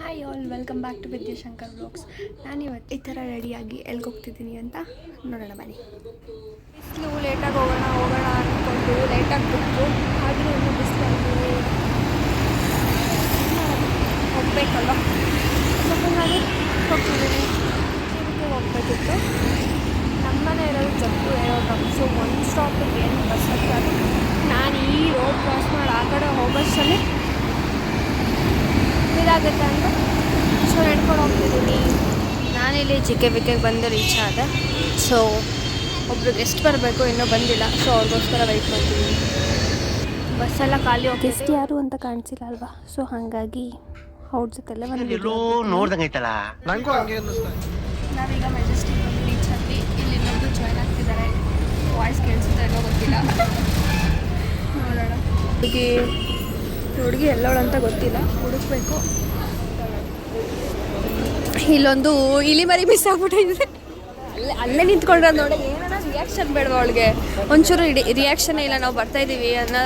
Hi all, welcome back to Vidyashankar vlogs. ನಾನಿವತ್ತು ಈ ಥರ ರೆಡಿಯಾಗಿ ಎಲ್ಲಿಗೆ ಹೋಗ್ತಿದ್ದೀನಿ ಅಂತ ನೋಡೋಣ ಬನ್ನಿ. ಬಿಸಿಲು ಲೇಟಾಗಿ ಹೋಗೋಣ ಅಂದ್ಕೊಂಡು ಲೇಟಾಗಿ ಬಿಟ್ಟು ಆದರೂ ಇನ್ನೂ ಬಿಸಿಲಲ್ಲಿ ಹೋಗಬೇಕಲ್ವ. ಸೊ ಹಾಗಾಗಿ ಹೋಗ್ತಿದ್ದೀನಿ. ಇದಕ್ಕೆ ಹೋಗಬೇಕಿತ್ತು. ನಮ್ಮನೆ ಇರೋದು ಜಪ್ಪು ಏರೋಗ್ರಾಮ್. ಸೊ ಒಂದು ಸ್ಟಾಪಿಗೆ ಏನು ಬಸ್ ಹತ್ತಾಗ ನಾನು ಈ ರೋಡ್ ಕ್ರಾಸ್ ಮಾಡಿ ಆ ಕಡೆ ಹೋಗೋಷ್ಟರಲ್ಲಿ ಇದಾಗುತ್ತೆ ಅಂತ ಸೊ ನಡ್ಕೊಂಡು ಹೋಗ್ತಿದ್ದೀನಿ. ನಾನಿಲ್ಲಿ ಜಿಕೆ ಬಂದು ರೀಚ್ ಆದೆ. ಸೊ ಒಬ್ರು ಗೆಸ್ಟ್ ಬರಬೇಕು, ಇನ್ನೂ ಬಂದಿಲ್ಲ. ಸೊ ಅವ್ರಿಗೋಸ್ಕರ ವೆಯ್ಟ್ ಮಾಡ್ತಿದ್ದೀನಿ. ಬಸ್ಸೆಲ್ಲ ಖಾಲಿ ಹೋಗಿ ಗೆಸ್ಟ್ ಯಾರು ಅಂತ ಕಾಣಿಸಿಲ್ಲ ಅಲ್ವಾ. ಸೊ ಹಾಗಾಗಿ ಅವ್ರ ಜೊತೆಲ್ಲ ನೋಡ್ದಂಗೈತಲ್ಲ. ನಾವೀಗ ಮೆಜೆಸ್ಟಿಕ್ ಬಂದು ರೀಚ್ ಆದ್ವಿ. ಇಲ್ಲಿ ಇನ್ನೊಬ್ರು ಜಾಯ್ನ್ ಆಗ್ತಿದ್ದಾರೆ. ವಾಯ್ಸ್ ಕೇಳಿಸುತ್ತಾ ಎಲ್ಲೋ ಗೊತ್ತಿಲ್ಲ, ನೋಡೋಣ. ಹುಡುಗಿ ಎಲ್ಲೋಳು ಅಂತ ಗೊತ್ತಿಲ್ಲ, ಹುಡುಕ್ಬೇಕು. ಇಲ್ಲೊಂದು ಇಲಿ ಮರಿ ಮಿಸ್ ಆಗ್ಬಿಟ್ಟಿದೆ. ಅಲ್ಲೇ ನಿಂತ್ಕೊಂಡ್ರೆ ನೋಡಿ, ಏನಾರ ರಿಯಾಕ್ಷನ್ ಬೇಡವ ಅವಳಿಗೆ. ಒಂಚೂರು ರಿಯಾಕ್ಷನ್ ಇಲ್ಲ, ನಾವು ಬರ್ತಾಯಿದ್ದೀವಿ ಅನ್ನೋ.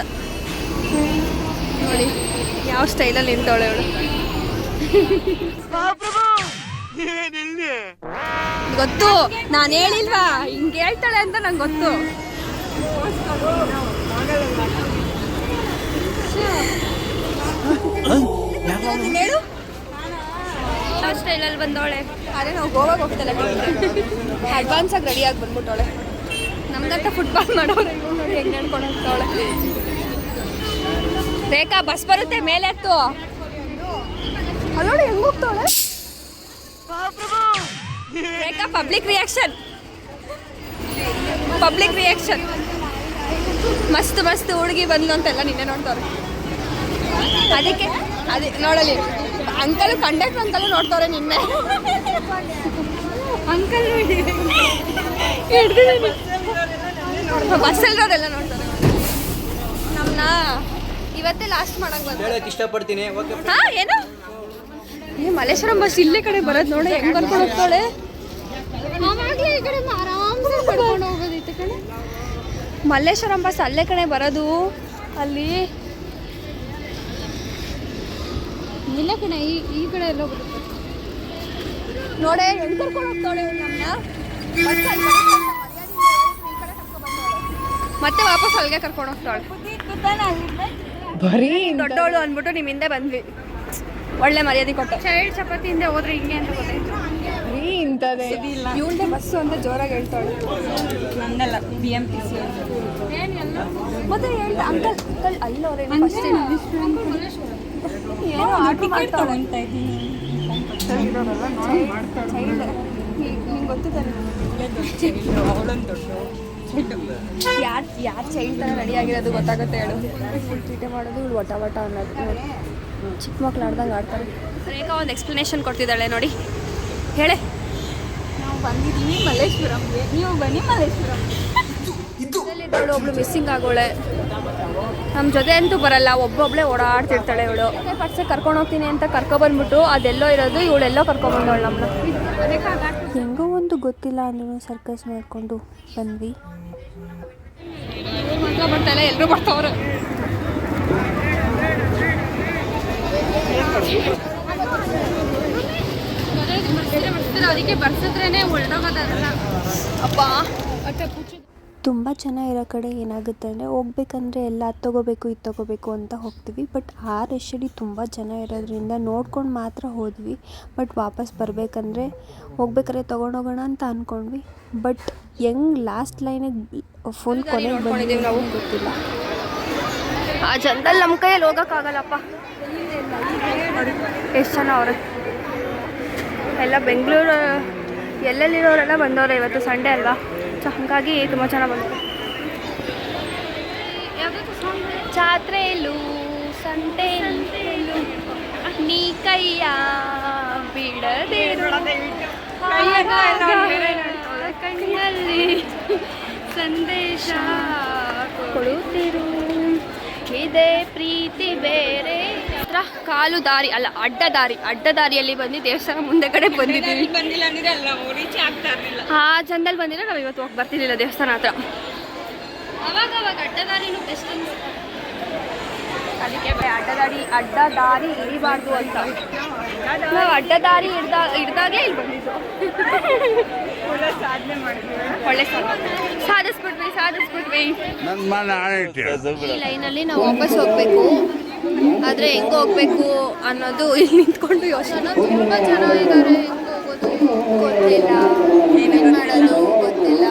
ನೋಡಿ ಯಾವ ಸ್ಟೈಲಲ್ಲಿ ನಿಂತವಳೆ ಅವಳು. ಗೊತ್ತು, ನಾನು ಹೇಳಿಲ್ವಾ ಹಿಂಗೆ ಹೇಳ್ತಾಳೆ ಅಂತ ನಂಗೆ ಗೊತ್ತು. ಹೇಳು, ಯಾವ ಸ್ಟೈಲಲ್ಲಿ ಬಂದವಳೆ. ಅದೇ ನಾವು ಗೋವಾಗ ಹೋಗ್ತಲ್ಲ, ಅಡ್ವಾನ್ಸಾಗಿ ರೆಡಿಯಾಗಿ ಬಂದ್ಬಿಟ್ಟವಳೆ. ನಮ್ದಂತ ಫುಟ್ಬಾಲ್ ಮಾಡೋರೆ ನೋಡಿ ಹೆಂಗೆ ನಡ್ಕೊಂಡು ಹೋಗ್ತಾವಳೆ. ರೇಖಾ ಬಸ್ ಬರುತ್ತೆ ಮೇಲೆ ಹತ್ತು. ಅಲ್ಲೋಡಿ ಹೆಂಗೆ ಹೋಗ್ತಾವಳೆ ರೇಖಾ. ಪಬ್ಲಿಕ್ ರಿಯಾಕ್ಷನ್ ಮಸ್ತ್ ಹುಡುಗಿ ಬಂದು ಅಂತೆಲ್ಲ ನಿನ್ನೆ ನೋಡ್ತಾವ್ರೆ. ಅದಕ್ಕೆ ಅದೇ ನೋಡಲಿ ಅಂಕಲ್, ಕಂಡಕ್ಟರ್ ಅಂಕಲ್ ನೋಡ್ತಾವ್ರೆ ನಿನ್ನೆ. ಅಂಕಲ್ ಬಸ್ಸಲ್ಲಿರೋರೆಲ್ಲ ನೋಡ್ತಾರೆ. ನಮ್ಮನ್ನ ಇವತ್ತೇ ಲಾಸ್ಟ್ ಮಾಡಕ್ ಬಂದ ಇಷ್ಟಪಡ್ತೀನಿ. ಹಾ ಏನು ಮಲ್ಲೇಶ್ವರಂ ಬಸ್ ಇಲ್ಲೇ ಕಡೆ ಬರೋದು ನೋಡಿ, ಹೆಂಗ್ ಕರ್ಕೊಂಡು ಹೋಗ್ತಾಳೆ. ಮಲ್ಲೇಶ್ವರಂ ಬಸ್ ಅಲ್ಲೇ ಕಡೆ ಬರೋದು. ಅಲ್ಲಿ ಇಲ್ಲ ಕಡೆ ಈ ಕಡೆ ಎಲ್ಲ ಬರುತ್ತೆ ನೋಡೆ, ಹೆಂಗ್ ಕರ್ಕೊಂಡು ಹೋಗ್ತಾಳೆ ನಮ್ಮನ್ನ. ಮತ್ತೆ ವಾಪಸ್ ಅಲ್ಲಿಗೆ ಕರ್ಕೊಂಡು ಹೋಗ್ತಾಳೆ. ದೊಡ್ಡವಳು ಅಂದ್ಬಿಟ್ಟು ನಿಮ್ಮ ಹಿಂದೆ ಬಂದ್ವಿ, ಒಳ್ಳೆ ಮರ್ಯಾದೆ ಕೊಟ್ಟು. ಚೈಲ್ಡ್ ಚಪಾತಿ ಹಿಂದೆ ಹೋದ್ರೆ ಹಿಂಗೆ ಅಂತ ಗೊತ್ತಾಯ್ತು. ಇವಳೇ ಬಸ್ಸು ಅಂತ ಜೋರಾಗಿ ಹೇಳ್ತಾಳೆ. ನನ್ನೆಲ್ಲ BMTC ಮತ್ತೆ ಹೇಳ್ತಾ ಅಂಕಲ್ ಅಲ್ಲವ್ರೆ ಫಸ್ಟ್ ಏನೋ ಆರ್ಡರ್ ಮಾಡ್ತಾಳೆ ಅಂತ ಇದ್ದೀನಿ. ನಿಂಗೆ ಗೊತ್ತಿದ್ದಾನೆ ಯಾರು ಚೈಲ್ಡ್ ಥರ ರೆಡಿ ಆಗಿರೋದು ಗೊತ್ತಾಗುತ್ತೆ. ಹೇಳು, ಚೀಟೆ ಮಾಡೋದು ಇವಳು ವಟ ಅನ್ನೋದು. ಚಿಕ್ಕ ಮಕ್ಳು ಆಡ್ದಂಗೆ ಆಡ್ತಾರೆ. ರೇಖಾ ಒಂದು ಎಕ್ಸ್ಪ್ಲನೇಷನ್ ಕೊಡ್ತಿದ್ದಾಳೆ ನೋಡಿ, ಹೇಳೆ. ನಾವು ಬಂದಿದ್ದೀವಿ ಮಲ್ಲೇಶ್ವರಂಗೆ, ನೀವು ಬನ್ನಿ ಮಲ್ಲೇಶ್ವರಂ. ಇದರಲ್ಲಿದ್ದವಳು ಒಬ್ಳು ಮಿಸ್ಸಿಂಗ್ ಆಗೋಳೆ. ನಮ್ಮ ಜೊತೆ ಅಂತೂ ಬರಲ್ಲ, ಒಬ್ಬೊಬ್ಳೆ ಓಡಾಡ್ತಿರ್ತಾಳೆ ಇವಳು. ಪರ್ಸೆ ಕರ್ಕೊಂಡು ಹೋಗ್ತೀನಿ ಅಂತ ಕರ್ಕೊಬಂದ್ಬಿಟ್ಟು ಅದೆಲ್ಲೋ ಇರೋದು ಇವಳೆಲ್ಲೋ ಕರ್ಕೊಂಬಂದವಳು ನಮ್ಮನ್ನ. ಹೆಂಗೋ ಒಂದು ಗೊತ್ತಿಲ್ಲ ಅಂದ್ರೂ ಸರ್ಕಸ್ ಮಾಡ್ಕೊಂಡು ಬಂದ್ವಿ. ಮಾತ್ರ ಬರ್ತಾಯಿಲ್ಲ, ಎಲ್ಲರೂ ಬರ್ತಾವ್ರೆ. ಅದಕ್ಕೆ ಬರ್ಸಿದ್ರೇನೆ ಹೊರಟೋಗೋದಲ್ಲ ಅಪ್ಪ. ತುಂಬ ಚೆನ್ನಾಗಿರೋ ಕಡೆ ಏನಾಗುತ್ತೆ ಅಂದರೆ ಹೋಗ್ಬೇಕಂದ್ರೆ ಎಲ್ಲ ಅದು ತೊಗೋಬೇಕು ಇದು ತೊಗೋಬೇಕು ಅಂತ ಹೋಗ್ತೀವಿ. ಬಟ್ ಆ ರಶಲ್ಲಿ ತುಂಬ ಜನ ಇರೋದ್ರಿಂದ ನೋಡ್ಕೊಂಡು ಮಾತ್ರ ಹೋದ್ವಿ. ಬಟ್ ವಾಪಸ್ ಬರಬೇಕಂದ್ರೆ ಹೋಗ್ಬೇಕಾದ್ರೆ ತೊಗೊಂಡೋಗೋಣ ಅಂತ ಅಂದ್ಕೊಂಡ್ವಿ. ಬಟ್ ಹೆಂಗೆ ಲಾಸ್ಟ್ ಲೈನಿಗೆ ಫುಲ್ ಕೊನೆಗೆ ಬಂದಿದ್ದೀವಿ ನಾವು ಗೊತ್ತಿಲ್ಲ. ಆ ಜನದಲ್ಲಿ ನಮ್ಮ ಕೈಯಲ್ಲಿ ಹೋಗೋಕ್ಕಾಗಲ್ಲಪ್ಪ. ಎಷ್ಟು ಜನ ಅವ್ರೆ ಎಲ್ಲ ಬೆಂಗಳೂರು ಎಲ್ಲೆಲ್ಲಿರೋರೆಲ್ಲ ಬಂದವ್ರೆ. ಇವತ್ತು ಸಂಡೇ ಅಲ್ವಾ, ಸೊ ಹಾಗಾಗಿ ತುಂಬ ಜನ ಬಂದರು. ಜಾತ್ರೆಯಲ್ಲೂ ಸಂತೆಯಲ್ಲೂ ನೀ ಕೈಯ ಬಿಡದಿರು, ಕಣ್ಣಲ್ಲಿ ಸಂದೇಶ ಕೊಡುತ್ತಿರು, ಇದೇ ಪ್ರೀತಿ ಬೇರೆ. ಕಾಲು ದಾರಿ ಅಲ್ಲ, ಅಡ್ಡದಾರಿಯಲ್ಲಿ ಬಂದು ದೇವಸ್ಥಾನ ಮುಂದೆ ಕಡೆ ಬಂದಿದ್ದೀವಿ. ಆ ಜನದಲ್ಲಿ ಬಂದಿಲ್ಲ, ನಾವು ಇವತ್ತು ಹೋಗಿ ಬರ್ತಿರ್ಲಿಲ್ಲ ದೇವಸ್ಥಾನ ಹತ್ರ. ಅವಾಗ ಅಡ್ಡದಾರಿನೂ ಬೆಸ್ಟ್. ಅದಕ್ಕೆ ಅಡ್ಡದಾರಿ ಹಿಡಿಬಾರ್ದು ಅಂತ ನಾವು ಅಡ್ಡದಾರಿ ಹಿಡ್ದಾಗೆ ಇಲ್ಲಿ ಬಂದಿದ್ದು. ಒಳ್ಳೆ ಸಾಧಿಸ್ಬಿಟ್ವಿ. ಈ ಲೈನಲ್ಲಿ ನಾವು ವಾಪಸ್ ಹೋಗಬೇಕು. ಆದರೆ ಹೆಂಗೆ ಹೋಗ್ಬೇಕು ಅನ್ನೋದು ಇಲ್ಲಿ ನಿಂತ್ಕೊಂಡು ಯೋಚನೆ. ತುಂಬ ಜನ ಇದ್ದಾರೆ, ಹೆಂಗೆ ಹೋಗೋದು ಗೊತ್ತಿಲ್ಲ, ಏನೇನು ಮಾಡೋದು ಗೊತ್ತಿಲ್ಲ.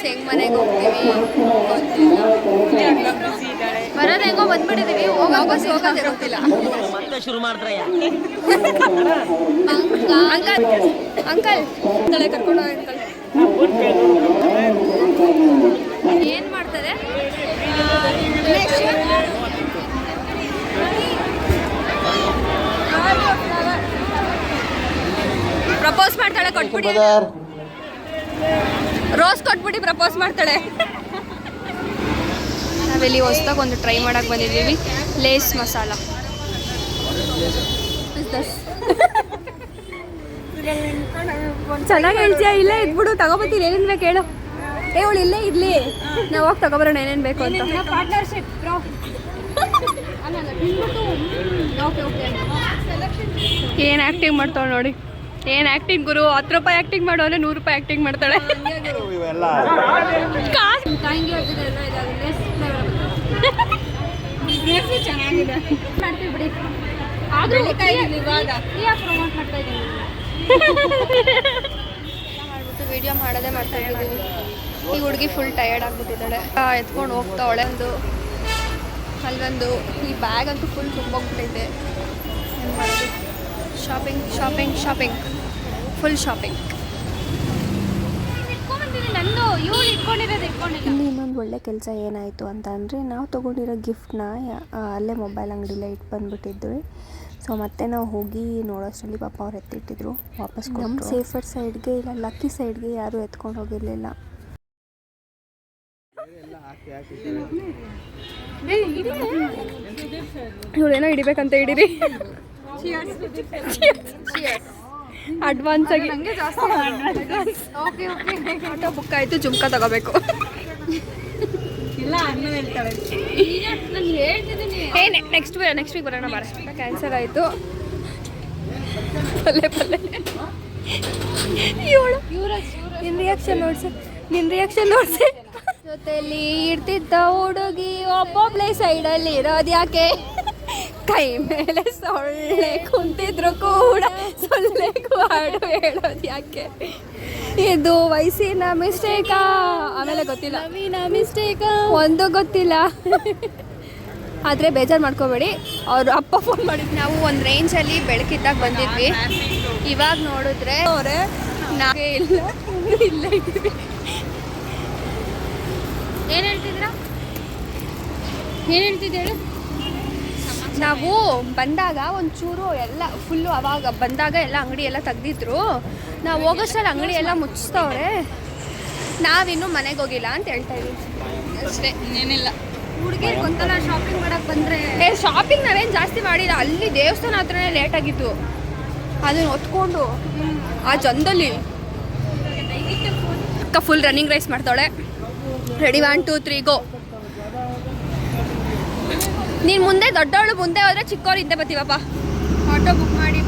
ಹೆಂಗೆ ಮನೆಗೆ ಹೋಗ್ತೀವಿ ಗೊತ್ತಿಲ್ಲ. ಬರೋದು ಹೆಂಗೋ ಬಂದ್ಬಿಟ್ಟಿದ್ದೀವಿ, ವಾಪಸ್ ಹೋಗೋದೇ ಗೊತ್ತಿಲ್ಲ. ಮತ್ತೆ ಶುರು ಮಾಡ್ತಾರೆ ಅಂಕಲ್ ತಲೆ ಕರ್ಕೊಂಡು ಅಂಕಲ್ ಏನು ಮಾಡ್ತಾರೆ? ಪ್ರಪೋಸ್ ಮಾಡ್ತಾಳೆ, ಕೊಟ್ಬಿಡಿ. ರೋಸ್ ಕೊಟ್ಬಿಟ್ಟು ಪ್ರಪೋಸ್ ಮಾಡ್ತಾಳೆ. ನಾವಿಲ್ಲಿ ಹೊಸ್ದಾಗಿ ಒಂದು ಟ್ರೈ ಮಾಡಕ್ಕೆ ಬಂದಿದ್ದೀವಿ, ಲೇಸ್ ಮಸಾಲ. ಚೆನ್ನಾಗಿ ಹೇಳ್ತೀಯಾ? ಇಲ್ಲೇ ಇದ್ಬಿಡು, ತಗೋಬತ್ತೀನಿ. ಏನೇನು ಬೇಕು ಹೇಳು. ಅವಳು ಇಲ್ಲೇ ಇರ್ಲಿ, ನಾವು ಹೋಗಿ ತಗೊಬರೋಣ ಏನೇನು ಬೇಕು ಅಂತ. Partnership bro. ಏನು ಆ್ಯಕ್ಟಿಂಗ್ ಮಾಡ್ತಾಳೆ ನೋಡಿ, ಏನು ಆ್ಯಕ್ಟಿಂಗ್ ಗುರು. 10 ರೂಪಾಯಿ ಆ್ಯಕ್ಟಿಂಗ್ ಮಾಡೋದ್ರೆ 100 ರೂಪಾಯಿ ಆ್ಯಕ್ಟಿಂಗ್ ಮಾಡ್ತಾಳೆ. ಚೆನ್ನಾಗಿದೆ ಮಾಡ್ತೀವಿ ಬಿಡಿ. ಮಾಡ್ಬಿಟ್ಟು ವಿಡಿಯೋ ಮಾಡೋದೇ ಮಾಡ್ತಾ ಇದ್ದೀವಿ. ಈ ಹುಡುಗಿ ಫುಲ್ ಟಯರ್ಡ್ ಆಗ್ಬಿಟ್ಟಿದ್ದಾಳೆ, ಎತ್ಕೊಂಡು ಹೋಗ್ತಾವಳೆ. ಅಲ್ಲೊಂದು ಈ ಬ್ಯಾಗ್ ಅಂತೂ ಫುಲ್ ತುಂಬೋಗ್ಬಿಟ್ಟೈತೆ. ಏನು ಮಾಡೋದು? Shopping full shopping. ಇಲ್ಲಿ ಇನ್ನೊಂದು ಒಳ್ಳೆ ಕೆಲಸ ಏನಾಯಿತು ಅಂತ ಅಂದರೆ, ನಾವು ತೊಗೊಂಡಿರೋ ಗಿಫ್ಟ್ನ ಅಲ್ಲೇ ಮೊಬೈಲ್ ಅಂಗಡಿಲೇ ಇಟ್ಟು ಬಂದುಬಿಟ್ಟಿದ್ವಿ. ಸೊ ಮತ್ತೆ ನಾವು ಹೋಗಿ ನೋಡೋಷ್ಟರಲ್ಲಿ ಪಾಪ ಅವ್ರು ಎತ್ತಿಟ್ಟಿದ್ರು, ವಾಪಸ್ ನಮ್ಮ ಸೇಫರ್ ಸೈಡ್ಗೆ ಇಲ್ಲ ಲಕ್ಕಿ ಸೈಡ್ಗೆ ಯಾರೂ ಎತ್ಕೊಂಡು ಹೋಗಿರಲಿಲ್ಲ. ಇವಳೇನೋ ಹಿಡಿಬೇಕಂತ ಹಿಡೀರಿ. ಅಡ್ವಾನ್ಸ್ ಆಗಿ ಆಟೋ ಬುಕ್ ಆಯಿತು, ಜುಮ್ಕಾ ತಗೋಬೇಕು. ನೆಕ್ಸ್ಟ್ ವೀಕ್ ಬರೋಣ ಬಾರ. ಕ್ಯಾನ್ಸಲ್ ಆಯಿತು. ಪಲ್ಲೆ ನಿನ್ನ ರಿಯಾಕ್ಷನ್ ನೋಡ್ಸಿ. ಜೊತೆಲಿ ಇರ್ತಿದ್ದ ಹುಡುಗಿ ಒಬ್ಬೊಬ್ಳೆ ಸೈಡಲ್ಲಿ ಇರೋದು ಯಾಕೆ? ಕೈ ಮೇಲೆ ಸೊಳ್ಳೆ ಕುಂತಿದ್ರು ಕೂಡ ಸೊಳ್ಳೆ ಹಾಡು ಹೇಳೋದು ಯಾಕೆ? ಇದು ವಯಸ್ಸಿನ ಮಿಸ್ಟೇಕಾ? ಆಮೇಲೆ ಗೊತ್ತಿಲ್ಲ, ಒಂದು ಗೊತ್ತಿಲ್ಲ. ಆದರೆ ಬೇಜಾರು ಮಾಡ್ಕೋಬೇಡಿ, ಅವ್ರು ಅಪ್ಪ ಫೋನ್ ಮಾಡಿದ್ರು. ನಾವು ಒಂದು ರೇಂಜಲ್ಲಿ ಬೆಳಕಿದ್ದಾಗ ಬಂದಿದ್ವಿ, ಇವಾಗ ನೋಡಿದ್ರೆ ಅವರೇ ನಾವೇ ಇಲ್ಲ ಇದ್ದೀವಿ. ಏನು ಹೇಳ್ತಿದ್ದೇಳು? ನಾವು ಬಂದಾಗ ಒಂಚೂರು ಎಲ್ಲ ಫುಲ್ಲು, ಅವಾಗ ಬಂದಾಗ ಎಲ್ಲ ಅಂಗಡಿ ಎಲ್ಲ ತೆಗ್ದಿದ್ರು. ನಾವು ಹೋಗೋಷ್ಟರಲ್ಲಿ ಅಂಗಡಿ ಎಲ್ಲ ಮುಚ್ಚಿಸ್ತವ್ರೆ, ನಾವಿನ್ನೂ ಮನೆಗೆ ಹೋಗಿಲ್ಲ ಅಂತ ಹೇಳ್ತಾ ಇದ್ದೀವಿ ಅಷ್ಟೇ, ಇನ್ನೇನಿಲ್ಲ. ಹುಡುಗಿರು ಗೊಂದಲ ಶಾಪಿಂಗ್ ಮಾಡಕ್ಕೆ ಬಂದರೆ ಶಾಪಿಂಗ್ ನಾವೇನು ಜಾಸ್ತಿ ಮಾಡಿಲ್ಲ. ಅಲ್ಲಿ ದೇವಸ್ಥಾನ ಹತ್ರನೇ ಲೇಟಾಗಿತ್ತು, ಅದನ್ನು ಹೊತ್ಕೊಂಡು ಆ ಜನದಲ್ಲಿ ಅಕ್ಕ ಫುಲ್ ರನ್ನಿಂಗ್ ರೇಸ್ ಮಾಡ್ತಾಳೆ. ರೆಡಿ 1 2 3 ಗೋ. ನೀನು ಮುಂದೆ ದೊಡ್ಡವಳು ಮುಂದೆ ಹೋದರೆ ಚಿಕ್ಕವ್ರು ಹಿಂದೆ ಬರ್ತೀವಪ್ಪ. ಆಟೋ ಬುಕ್ ಮಾಡಿ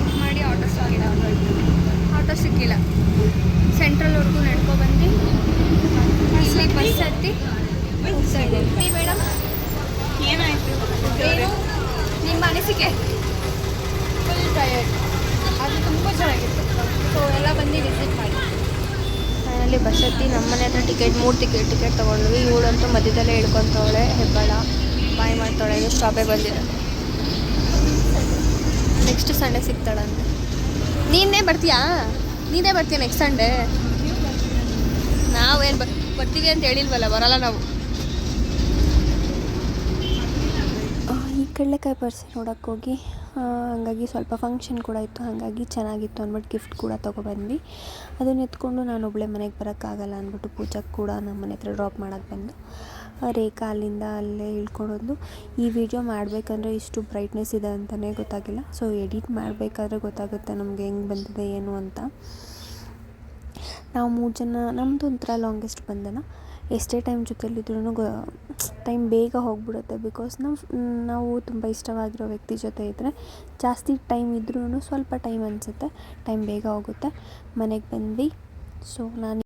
ಆಟೋ ಸಿಕ್ಕಿಲ್ಲ. ಸೆಂಟ್ರಲ್ವರೆಗೂ ನಡ್ಕೊಬಂದು ಇಲ್ಲಿ ಬಸ್ ಹತ್ತಿ ಹೋಗ್ತಾ ಇದ್ದೀವಿ. ಮೇಡಮ್ ಏನಾಯಿತು ನಿಮ್ಮ ಅನಿಸಿಕೆ? ಫುಲ್ ಟಯರ್ಡ್, ಅದು ತುಂಬ ಚೆನ್ನಾಗಿತ್ತು. ಸೊ ಎಲ್ಲ ಬಂದು ವಿಸಿಟ್ ಮಾಡಿ. ಫೈನಲಿ ಬಸ್ ಹತ್ತಿ ನಮ್ಮ ಮನೆ ಹತ್ರ ಮೂರು ಟಿಕೆಟ್ ತೊಗೊಂಡ್ವಿ. ಇವಳಂತೂ ಮಧ್ಯದಲ್ಲೇ ಹಿಡ್ಕೊತವಳೆ, ಹೆಬ್ಬಾಳ ಬಾಯ್ ಮಾಡ್ತಾಳೆ. ಇದು ಸ್ಟಾಪೇ ಬಂದಿದೆ. ನೆಕ್ಸ್ಟ್ ಸಂಡೇ ಸಿಗ್ತಾಳಂತೆ. ನೀನೇ ಬರ್ತೀಯಾ ನೆಕ್ಸ್ಟ್ ಸಂಡೇ? ನಾವೇನು ಬರ್ತೀವಿ ಅಂತ ಹೇಳಿಲ್ವಲ್ಲ, ಬರಲ್ಲ ನಾವು. ಈ ಕಡಲೆಕಾಯಿ ಪರ್ಸೆ ನೋಡೋಕ್ಕೆ ಹೋಗಿ ಹಾಗಾಗಿ ಸ್ವಲ್ಪ ಫಂಕ್ಷನ್ ಕೂಡ ಇತ್ತು, ಹಾಗಾಗಿ ಚೆನ್ನಾಗಿತ್ತು ಅಂದ್ಬಿಟ್ಟು ಗಿಫ್ಟ್ ಕೂಡ ತೊಗೊಬಂದ್ವಿ. ಅದನ್ನು ಎತ್ಕೊಂಡು ನಾನು ಒಬ್ಬಳೆ ಮನೆಗೆ ಬರೋಕ್ಕಾಗಲ್ಲ ಅಂದ್ಬಿಟ್ಟು ಪೂಜಾಕ್ಕೆ ಕೂಡ ನಮ್ಮ ಮನೆ ಹತ್ರ ಡ್ರಾಪ್ ಮಾಡೋಕ್ಕೆ ಬಂದು ರೇಖಾ ಅಲ್ಲಿಂದ ಅಲ್ಲೇ ಇಳ್ಕೊಳೋದು. ಈ ವಿಡಿಯೋ ಮಾಡಬೇಕಂದ್ರೆ ಇಷ್ಟು ಬ್ರೈಟ್ನೆಸ್ ಇದೆ ಅಂತಲೇ ಗೊತ್ತಾಗಿಲ್ಲ. ಸೊ ಎಡಿಟ್ ಮಾಡಬೇಕಾದ್ರೆ ಗೊತ್ತಾಗುತ್ತೆ ನಮಗೆ ಹೆಂಗೆ ಬಂದಿದೆ ಏನು ಅಂತ. ನಾವು 3 ಜನ, ನಮ್ಮದು ಒಂಥರ ಲಾಂಗೆಸ್ಟ್ ಬಂಧನ. ಎಷ್ಟೇ ಟೈಮ್ ಜೊತೆಲಿದ್ರೂ ಟೈಮ್ ಬೇಗ ಹೋಗ್ಬಿಡುತ್ತೆ. ಬಿಕಾಸ್ ನಾವು ತುಂಬ ಇಷ್ಟವಾಗಿರೋ ವ್ಯಕ್ತಿ ಜೊತೆ ಇದ್ದರೆ ಜಾಸ್ತಿ ಟೈಮ್ ಇದ್ರೂ ಸ್ವಲ್ಪ ಟೈಮ್ ಅನಿಸುತ್ತೆ, ಟೈಮ್ ಬೇಗ ಹೋಗುತ್ತೆ. ಮನೆಗೆ ಬಂದ್ವಿ. ಸೊ ನಾನು